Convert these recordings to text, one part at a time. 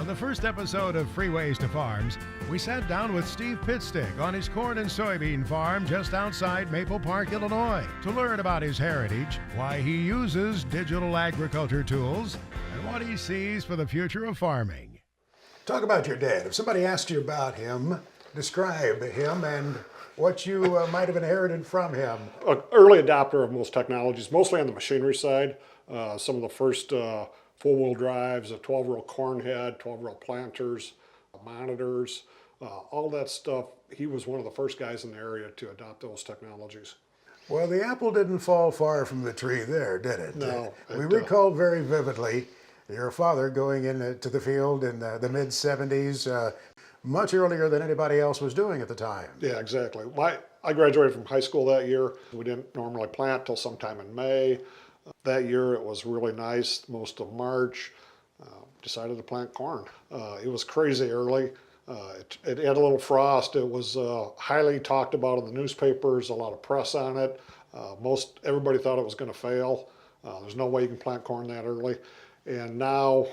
On the first episode of Freeways to Farms, we sat down with Steve Pitstick on his corn and soybean farm just outside Maple Park, Illinois, to learn about his heritage, why he uses digital agriculture tools, and what he sees for the future of farming. Talk about your dad. If somebody asked you about him, describe him and what you might have inherited from him. An early adopter of most technologies, mostly on the machinery side. Some of the first four-wheel drives, a 12-row corn head, 12-row planters, monitors, all that stuff. He was one of the first guys in the area to adopt those technologies. Well, the apple didn't fall far from the tree there, did it? No. We recall very vividly your father going into the field in the mid-'70s, much earlier than anybody else was doing at the time. Yeah, exactly. I graduated from high school that year. We didn't normally plant till sometime in May. That year it was really nice, most of March. Decided to plant corn. It was crazy early. It had a little frost. It was highly talked about in the newspapers, a lot of press on it. Everybody thought it was going to fail. There's no way you can plant corn that early. And now,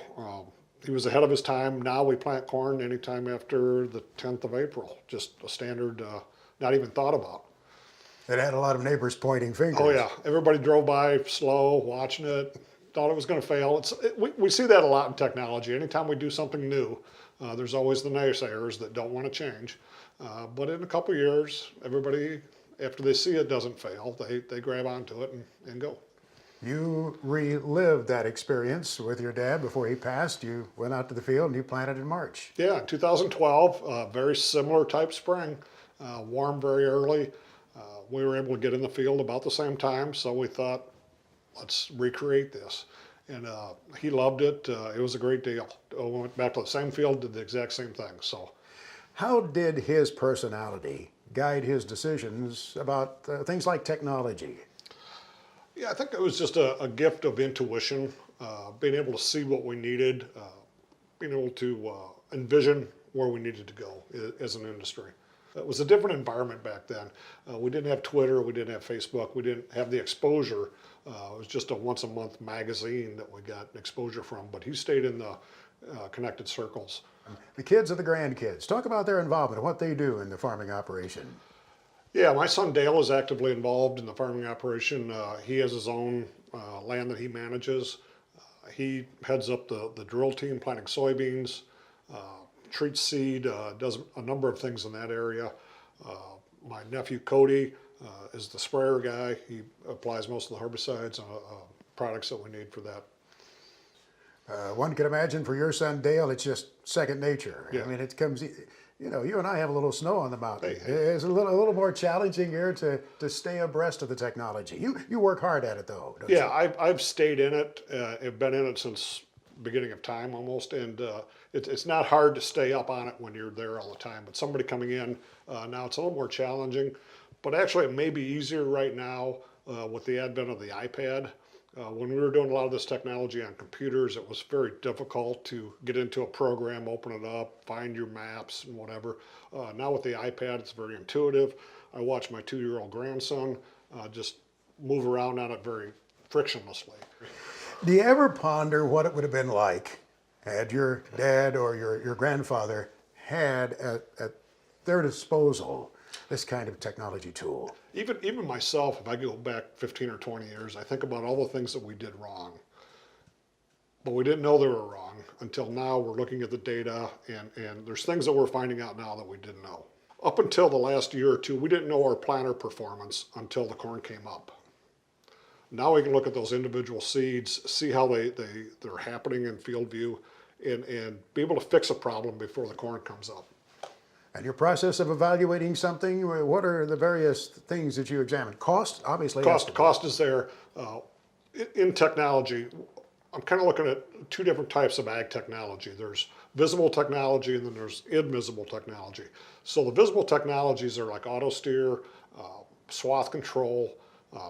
he was ahead of his time. Now we plant corn anytime after the 10th of April. Just a standard, not even thought about. It had a lot of neighbors pointing fingers. Oh yeah, everybody drove by slow, watching it, thought it was going to fail. We see that a lot in technology. Anytime we do something new, there's always the naysayers that don't want to change. But in a couple of years, everybody, after they see it doesn't fail, they grab onto it and go. You relived that experience with your dad before he passed. You went out to the field and you planted in March. Yeah, 2012, very similar type spring, warm very early. We were able to get in the field about the same time, so we thought, let's recreate this. And he loved it. It was a great deal. We went back to the same field, did the exact same thing. So, how did his personality guide his decisions about things like technology? yeah, I think it was just a gift of intuition, being able to see what we needed, being able to envision where we needed to go as an industry. It was a different environment back then. We didn't have Twitter, we didn't have Facebook, we didn't have the exposure. It was just a once-a-month magazine that we got exposure from, but he stayed in the connected circles. The kids are the grandkids. Talk about their involvement and what they do in the farming operation. Yeah, my son Dale is actively involved in the farming operation. He has his own land that he manages. He heads up the drill team planting soybeans, treats seed, does a number of things in that area. My nephew Cody is the sprayer guy. He applies most of the herbicides and products that we need for that. One can imagine for your son Dale, it's just second nature. Yeah. I mean, it comes, you know, you and I have a little snow on the mountain. It's a little more challenging here to stay abreast of the technology. You work hard at it though, don't you? Yeah, I've stayed in it. I've been in it since beginning of time almost, and it's not hard to stay up on it when you're there all the time. But somebody coming in, now it's a little more challenging, but actually it may be easier right now with the advent of the iPad. When we were doing a lot of this technology on computers, it was very difficult to get into a program, open it up, find your maps and whatever. Now with the iPad, it's very intuitive. I watch my 2-year-old grandson just move around on it very frictionlessly. Do you ever ponder what it would have been like had your dad or your grandfather had at their disposal this kind of technology tool? Even myself, if I go back 15 or 20 years, I think about all the things that we did wrong. But we didn't know they were wrong until now. We're looking at the data, and there's things that we're finding out now that we didn't know. Up until the last year or two, we didn't know our planter performance until the corn came up. Now we can look at those individual seeds, see how they're happening in field view, and be able to fix a problem before the corn comes up. And your process of evaluating something, what are the various things that you examine? Cost, obviously. Cost is there. In technology, I'm kind of looking at two different types of ag technology. There's visible technology and then there's invisible technology. So the visible technologies are like auto steer, swath control,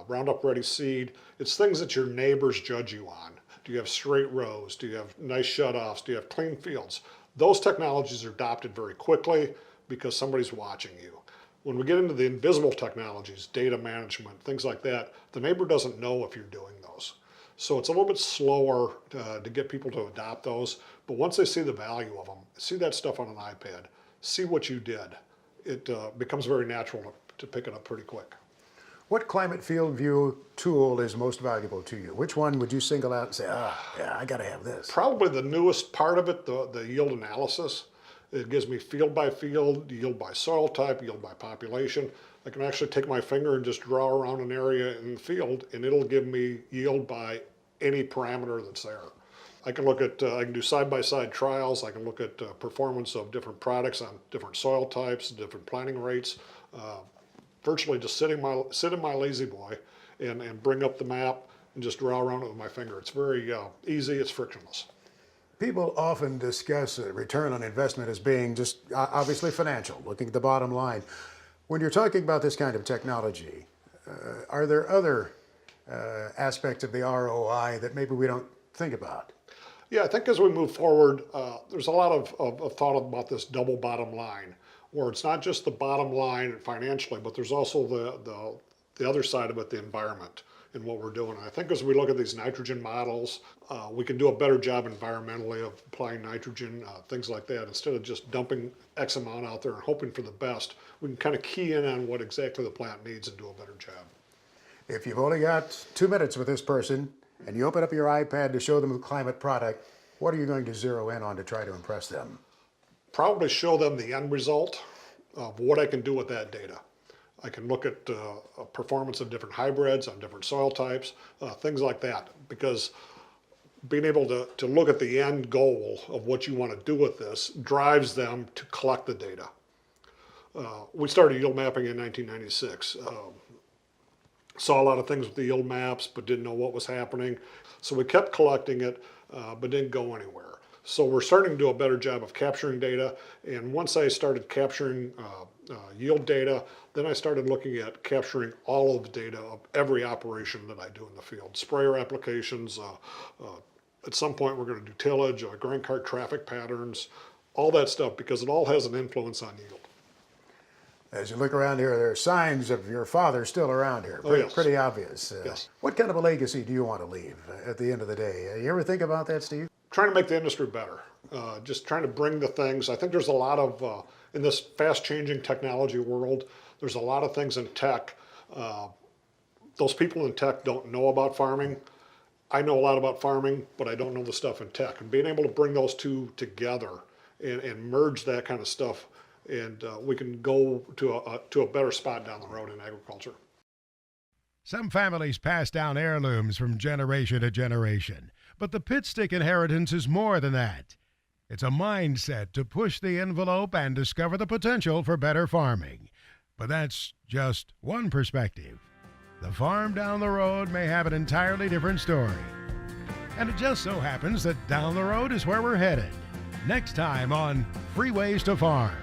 Roundup Ready seed. It's things that your neighbors judge you on. Do you have straight rows? Do you have nice shutoffs? Do you have clean fields? Those technologies are adopted very quickly because somebody's watching you. When we get into the invisible technologies, data management, things like that, the neighbor doesn't know if you're doing those. So it's a little bit slower to get people to adopt those, But once they see the value of them, see that stuff on an iPad, see what you did, it becomes very natural to pick it up pretty quick. What Climate Field View tool is most valuable to you? Which one would you single out and say, yeah, I got to have this? Probably the newest part of it, the yield analysis. It gives me field by field, yield by soil type, yield by population. I can actually take my finger and just draw around an area in the field, and it'll give me yield by any parameter that's there. I can look at, I can do side-by-side trials. I can look at performance of different products on different soil types, different planting rates. Virtually just sit in my lazy boy and bring up the map and just draw around it with my finger. It's very easy, it's frictionless. People often discuss return on investment as being just obviously financial, looking at the bottom line. When you're talking about this kind of technology, are there other aspects of the ROI that maybe we don't think about? Yeah, I think as we move forward, there's a lot of thought about this double bottom line, where it's not just the bottom line financially, but there's also the other side of it, the environment and what we're doing. And I think as we look at these nitrogen models, we can do a better job environmentally of applying nitrogen, things like that. Instead of just dumping X amount out there and hoping for the best, we can kind of key in on what exactly the plant needs and do a better job. If you've only got 2 minutes with this person and you open up your iPad to show them the climate product, what are you going to zero in on to try to impress them? Probably show them the end result of what I can do with that data. I can look at performance of different hybrids on different soil types, things like that, because being able to look at the end goal of what you want to do with this drives them to collect the data. We started yield mapping in 1996. Saw a lot of things with the yield maps, but didn't know what was happening. So we kept collecting it, but didn't go anywhere. So we're starting to do a better job of capturing data. And once I started capturing yield data, then I started looking at capturing all of the data of every operation that I do in the field. Sprayer applications, at some point we're going to do tillage, grain cart traffic patterns, all that stuff, because it all has an influence on yield. As you look around here, there are signs of your father still around here. Oh, yes. Pretty obvious. Yes. What kind of a legacy do you want to leave at the end of the day? You ever think about that, Steve? Trying to make the industry better. Just trying to bring the things. I think there's a lot of, in this fast-changing technology world, there's a lot of things in tech. Those people in tech don't know about farming. I know a lot about farming, but I don't know the stuff in tech. And being able to bring those two together and merge that kind of stuff, and we can go to a better spot down the road in agriculture. Some families pass down heirlooms from generation to generation, but the Pitstick inheritance is more than that. It's a mindset to push the envelope and discover the potential for better farming. But that's just one perspective. The farm down the road may have an entirely different story. And it just so happens that down the road is where we're headed. Next time on Freeways to Farm.